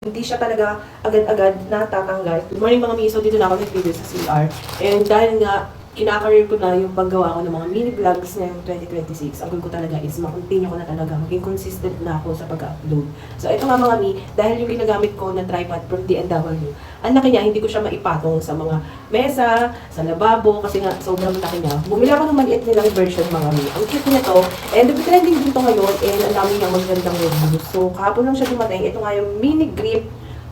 Hindi siya talaga agad-agad natatanggal. Good morning mga miso, dito na ako nag-video sa CR. And dahil nga, kinakareer ko na yung paggawa ko ng mga mini vlogs ngayong 2026. Ang goal ko talaga is makontinue ko na talaga, maging consistent na ako sa pag-upload. So ito nga mga mi, dahil yung ginagamit ko na tripod from DNW, ang laki niya, hindi ko siya maipatong sa mga mesa, sa lababo, kasi nga sobrang laki niya. Bumili ako ng maliit nilang version mga mi. Ang cute niya to, and trending din to ngayon, and ang dami niya magandang reviews. So kahapon lang siya dumating, ito nga yung mini grip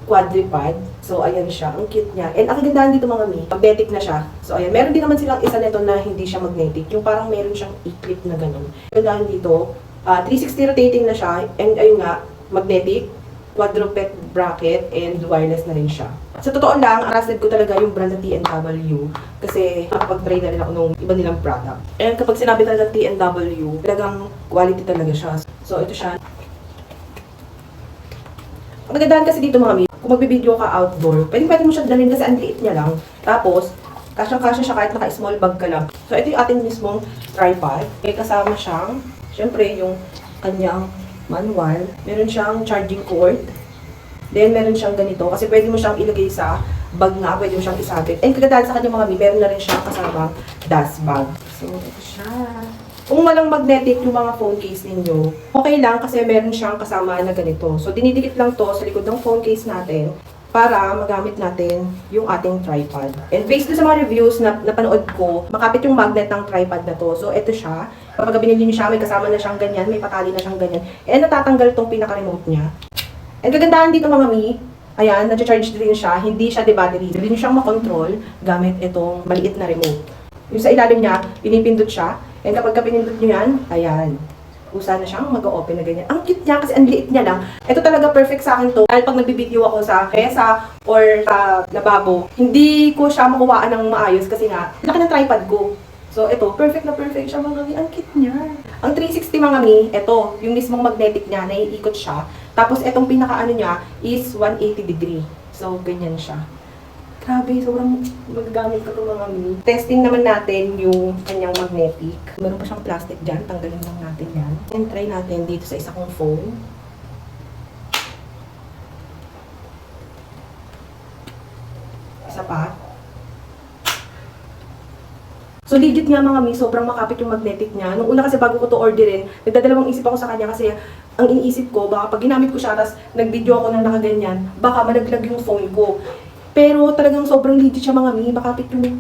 quadripod. So, ayan siya. Ang cute niya. And ang kagandahan dito mga mi, magnetic na siya. So, ayan. Meron din naman silang isa nito na hindi siya magnetic. Yung parang meron siyang i-clip na ganun. Kagandahan dito, 360 rotating na siya. And ayun nga, magnetic, quadruped bracket, and wireless na rin siya. Sa totoo lang, trusted ko talaga yung brand ng TNW. Kasi nakapag-try na rin ako nung iba nilang product. And kapag sinabi talaga TNW, talagang quality talaga siya. So, ito siya. Ang kagandahan kasi dito mga mi, kung magbibideo ka outdoor, pwede mo siya dalhin kasi ang liit niya lang. Tapos, kasyang-kasya siya kahit naka-small bag ka lang. So, ito yung ating mismong tripod. May kasama siyang, syempre, yung kanyang manual. Meron siyang charging cord. Then, meron siyang ganito. Kasi pwede mo siyang ilagay sa bag nga, pwede mo siyang isabit. And kagandahan sa kanya mga mi, meron na rin siyang kasama dust bag. So, ito siya. Kung walang magnetic yung mga phone case ninyo, okay lang kasi meron siyang kasama na ganito. So, dinidikit lang to sa likod ng phone case natin para magamit natin yung ating tripod. And based sa mga reviews na napanood ko, makapit yung magnet ng tripod na to. So, ito siya. Kapag binili niyo siya, may kasama na siyang ganyan, may patali na siyang ganyan. And natatanggal tong pinaka-remote niya. And kagandahan dito mga mi, ayan, nag-charge din siya, hindi siya de-battery. Pwede niyo siyang makontrol gamit itong maliit na remote. Yung sa ilalim niya, pinipindot siya. And kapag pinindot nyo yan, ayan. Kusa na siyang mag-open na ganyan. Ang cute niya kasi ang liit niya lang. Ito talaga perfect sa akin to. Dahil pag nagbibideo ako sa mesa or sa lababo, hindi ko siya makuhaan ng maayos kasi nga, laki ng tripod ko. So ito, perfect na perfect siya mga mi. Ang cute niya. Ang 360 mga mi, ito, yung mismong magnetic niya, naiikot siya. Tapos itong pinaka-ano niya is 180 degree. So ganyan siya. Grabe, sobrang magagamit ko ito mga mi. Testing naman natin yung kanyang magnetic. Meron pa siyang plastic dyan. Tanggalin lang natin yan. And try natin dito sa isa kong phone. Isa pa. So legit nga mga mi, sobrang makapit yung magnetic niya. Nung una kasi bago ko to orderin, nagdadalawang isip ako sa kanya kasi ang iniisip ko, baka pag ginamit ko siya, tapos nag-video ako ng nakaganyan, baka malaglag yung phone ko. Pero talagang sobrang legit siya mga mi, makapit yung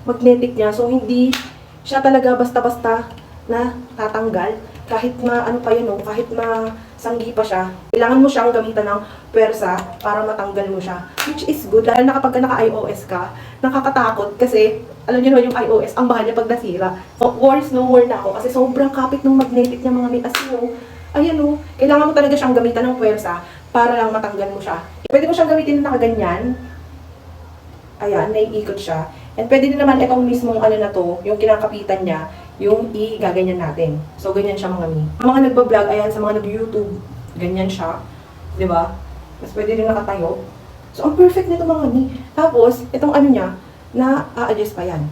magnetic niya. So hindi siya talaga basta-basta na tatanggal. Kahit ano pa yun, kahit masanggi pa siya, kailangan mo siyang gamitan ng pwersa para matanggal mo siya. Which is good, lalo na kapag naka-iOS ka, nakakatakot kasi, alam niyo naman yung iOS, ang bahal niya pag nasira. So, worries no more na ako kasi sobrang kapit ng magnetic niya mga mi. As you ayan kailangan mo talaga siyang gamitan ng pwersa para lang matanggal mo siya. Pwede mo siyang gamitin na nakaganyan. Ayan, naiikot siya. And pwede din naman itong mismong na to, yung kinakapitan niya, yung i-gaganyan natin. So, ganyan siya mga mi. Sa mga nagbablog, ayan, sa mga nag-YouTube, ganyan siya. Diba? Mas pwede rin nakatayo. So, ang perfect nito mga mi. Tapos, itong niya, na-a-adjust pa yan.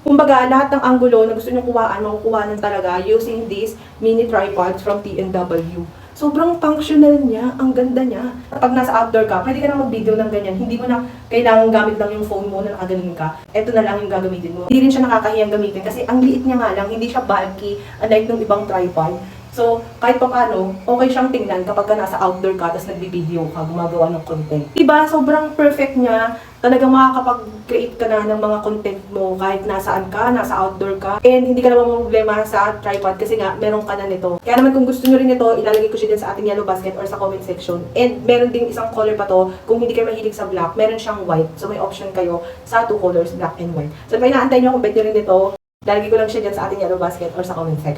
Kumbaga, lahat ng angulo na gusto nyo kuhaan, makukuhanan talaga using this mini tripod from TNW. Sobrang functional niya, ang ganda niya. Kapag nasa outdoor ka, pwede ka na mag-video ng ganyan. Hindi mo na kailangan gamit lang yung phone mo na nakaganon ka. Ito na lang yung gagamitin mo. Hindi rin siya nakakahiyang gamitin kasi ang liit niya nga lang, hindi siya bulky, unlike ng ibang tripod. So, kahit pa paano, okay siyang tingnan kapag ka nasa outdoor ka, tapos nagbibideo ka, gumagawa ng content. Diba? Sobrang perfect niya. Talagang makakapag-create ka na ng mga content mo kahit nasaan ka, nasa outdoor ka. And hindi ka naman problema sa tripod kasi nga, meron ka na nito. Kaya naman kung gusto nyo rin ito, ilalagay ko siya dyan sa ating yellow basket or sa comment section. And meron ding isang color pa to, kung hindi kayo mahilig sa black, meron siyang white. So may option kayo sa two colors, black and white. So may naantay nyo kung bet nyo rin ito, ilalagay ko lang siya dyan sa ating yellow basket or sa comment section.